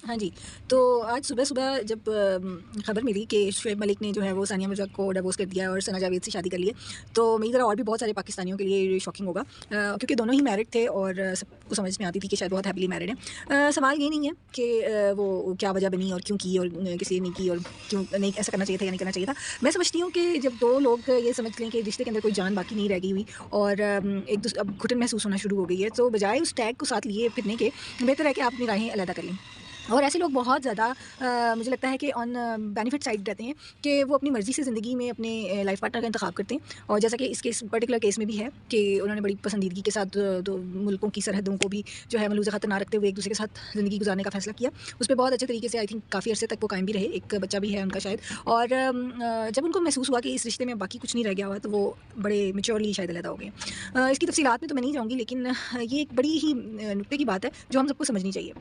हाँ जी, तो आज सुबह-सुबह जब खबर मिली कि शुएब मलिक ने जो है वो सानिया मिर्ज़ा को डिवोर्स कर दिया और सना जावेद से शादी कर ली है, तो मेरी तरह और भी बहुत सारे पाकिस्तानियों के लिए ये शॉकिंग होगा, क्योंकि दोनों ही मैरिड थे और सबको समझ में आती थी कि शायद बहुत हैप्पीली मैरिड हैं। सवाल ये नहीं है कि वो क्या वजह बनी और क्यों की और किस लिए नहीं की और क्यों नहीं ऐसा करना चाहिए था या नहीं करना चाहिए था। मैं समझती हूँ कि जब 2 लोग ये समझ लें कि रिश्ते के अंदर कोई जान बाकी नहीं रह गई हुई और अब घुटन महसूस होना शुरू हो गई है, तो बजाय उस टैग को साथ लिए फिरने के बेहतर है कि आप अपनी राहें अलग कर लें। और ऐसे लोग बहुत ज़्यादा मुझे लगता है कि ऑन बेनिफिट साइड रहते हैं कि वो अपनी मर्ज़ी से ज़िंदगी में अपने लाइफ पार्टनर का इंतखाब करते हैं। और जैसा कि इस पर्टिकुलर केस में भी है कि उन्होंने बड़ी पसंदीदगी के साथ दो मुल्कों की सरहदों को भी जो है मलूज़ ख़तर ना रखते हुए एक दूसरे के साथ ज़िंदगी गुजारने का फ़ैसला किया। उस पे बहुत अच्छे तरीके से आई थिंक काफ़ी अरसे तक वो कायम भी रहे, एक बच्चा भी है उनका शायद। और जब उनको महसूस हुआ कि इस रिश्ते में बाकी कुछ नहीं रह गया हुआ, तो वो बड़े मैच्योरली शायद अलग हो गए। इसकी तफसीलात में तो मैं नहीं जाऊँगी, लेकिन ये एक बड़ी ही नुक्ते की बात है जो हम सबको समझनी चाहिए।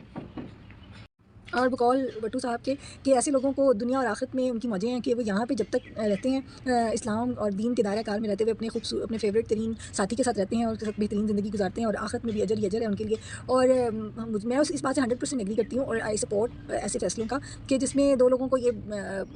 और बकौल भट्टू साहब के कि ऐसे लोगों को दुनिया और आखिरत में उनकी मज़े हैं कि वो यहाँ पे जब तक रहते हैं इस्लाम और दीन के दायरा कार में रहते हुए अपने फ़ेवरेट तरीन साथी के साथ रहते हैं और उसके साथ बेहतरीन ज़िंदगी गुजारते हैं और आखिरत में भी अजर ही अजर है उनके लिए। और मैं इस बात से 100% एग्री करती हूँ और आई सपोर्ट ऐसे फैसलों का कि जिसमें दो लोगों को ये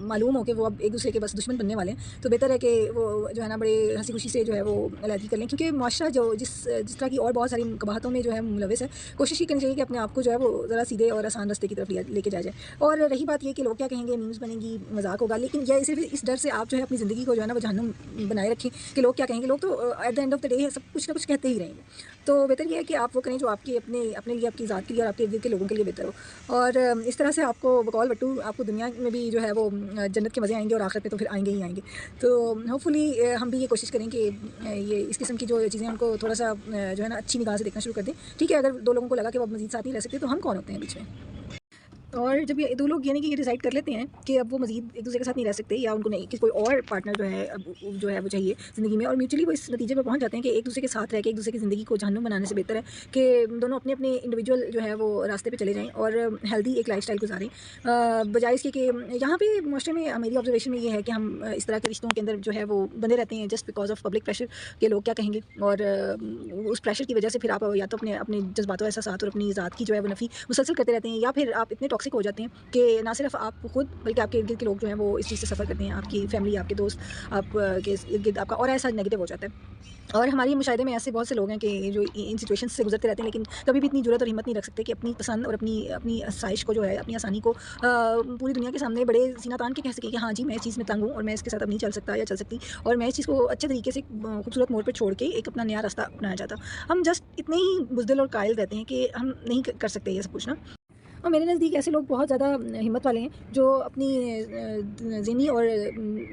मालूम हो कि वो अब एक दूसरे के बस दुश्मन बनने वाले हैं, तो बेहतर है कि वो जो है ना बड़े हंसी खुशी से जो है वो अलहदगी कर लें, क्योंकि माशरा जो जिस तरह की और बहुत सारी कबाहतों में जो है मुलविस है, कोशिश ये करनी चाहिए कि अपने आप को जो है वो ज़रा सीधे और आसान रास्ते की तरफ लेके जाया जाए। और रही बात ये कि लोग क्या कहेंगे, मीम्स बनेंगी, मजाक होगा, लेकिन यह सिर्फ इस डर से आप जो है अपनी ज़िंदगी को जो है ना वो जहन्नुम बनाए रखें कि लोग क्या कहेंगे। लोग तो at the end of the day सब कुछ ना कुछ कहते ही रहेंगे। तो बेहतर ये है कि आप वो करें जो आपके अपने अपने लिए, आपकी ज़ात के लिए और आपके इर्द गिर्द के लोगों के लिए बेहतर हो। और इस तरह से आपको बकौल बट्टू आपको दुनिया में भी जो है वो जन्नत के मज़े आएंगे और आखिरत में तो फिर आएंगे ही आएंगे। तो होपफुली हम भी ये कोशिश करें कि ये इस किस्म की जो चीज़ें उनको थोड़ा सा जो है ना अच्छी निगाह से देखना शुरू कर दें। ठीक है, अगर दो लोगों को लगा कि वो अब मज़ीद साथ नहीं रह सकते, तो हम कौन होते हैं बीच में। और जब ये दो लोग यानी कि ये डिसाइड कर लेते हैं कि अब वो मज़ीद एक दूसरे के साथ नहीं रह सकते या उनको नहीं कि कोई और पार्टनर जो है अब जो है वो चाहिए ज़िंदगी में, और म्यूचुअली वो इस नतीजे पर पहुंच जाते हैं कि एक दूसरे के साथ रह के एक दूसरे की ज़िंदगी को जहन्नुम बनाने से बेहतर है कि दोनों अपने अपने इंडिविजुअल जो है वो रास्ते पे चले जाएं और हेल्दी एक लाइफस्टाइल गुजारें, बजाय इसके कि यहाँ पे माशरे में मेरी ऑब्जर्वेशन में ये है कि हम इस तरह के रिश्तों के अंदर जो है वो बंधे रहते हैं just because of public pressure के लोग क्या कहेंगे। और उस प्रेशर की वजह से फिर आप या तो अपने अपने जज्बातों एहसास और अपनी ज़ात की जो है वो नफ़ी मुसलसल करते रहते हैं, या फिर आप इतने टॉक्सिक हो जाते हैं कि ना सिर्फ आप खुद बल्कि आपके इर्द गिर्द के लोग जो हैं वो इस चीज़ से सफ़र करते हैं, आपकी फैमिली, आपके दोस्त, आप के इर्द गिर्द आपका और ऐसा नेगेटिव हो जाता है। और हमारी मुशाहिदे में ऐसे बहुत से लोग हैं कि जो इन सिचुएशन से गुजरते रहते हैं, लेकिन कभी भी इतनी ज़रूरत और हिम्मत नहीं रख सकते कि अपनी पसंद और अपनी अपनी आसाइश को जो है, अपनी आसानी को पूरी दुनिया के सामने बड़े सीना तान के कह सके कि हाँ जी मैं इस चीज़ में तंग हूँ और मैं इसके साथ अब नहीं चल सकता या चल सकती, और मैं इस चीज़ को अच्छे तरीके से खूबसूरत मोड़ पर छोड़ के एक अपना नया रास्ता अपनाना चाहता। हम जस्ट इतने ही बुज़दिल और कायल रहते हैं कि हम नहीं कर सकते ये सब कुछ ना। और मेरे नज़दीक ऐसे लोग बहुत ज़्यादा हिम्मत वाले हैं जो अपनी ज़हनी और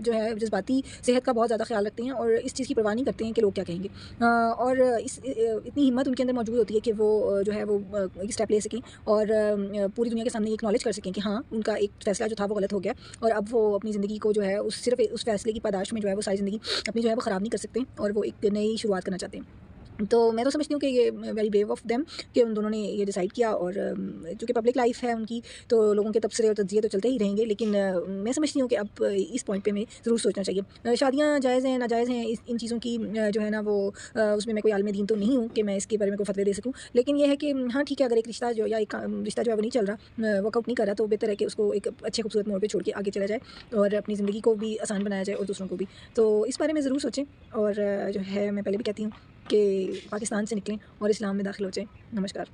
जो है जज्बाती सेहत का बहुत ज़्यादा ख्याल रखते हैं और इस चीज़ की परवाह नहीं करते हैं कि लोग क्या कहेंगे। और इतनी हिम्मत उनके अंदर मौजूद होती है कि वो जो है वो एक स्टेप ले सकें और पूरी दुनिया के सामने एक्नॉलेज कर सकें कि हाँ उनका एक फ़ैसला जो था वो गलत हो गया, और अब वो अपनी ज़िंदगी को जो है सिर्फ उस फ़ैसले की पादाश में जो है वो सारी ज़िंदगी अपनी जो है वो ख़राब नहीं कर सकते और वो एक नई शुरुआत करना चाहते हैं। तो मैं तो समझती हूँ कि ये वेरी ब्रेव ऑफ देम कि उन दोनों ने ये डिसाइड किया। और चूँकि पब्लिक लाइफ है उनकी, तो लोगों के तबसरे और तज्जिए तो चलते ही रहेंगे, लेकिन मैं समझती हूँ कि अब इस पॉइंट पे हमें ज़रूर सोचना चाहिए। शादियाँ जायज़ हैं, नाजायज़ हैं, इन चीज़ों की जो है ना वो उसमें मैं कोई आलिम दीन तो नहीं हूँ कि मैं इसके बारे में कोई फतवे दे सकूँ, लेकिन ये है कि हाँ ठीक है, अगर एक रिश्ता जो या एक रिश्ता जो है वो नहीं चल रहा, वर्कआउट नहीं कर रहा, तो बेहतर है कि उसको एक अच्छे खूबसूरत मोड़ पर छोड़ के आगे चला जाए और अपनी ज़िंदगी को भी आसान बनाया जाए और दूसरों को भी। तो इस बारे में ज़रूर सोचें। और जो है मैं पहले भी कहती हूँ कि पाकिस्तान से निकलें और इस्लाम में दाखिल हो जाएँ। नमस्कार।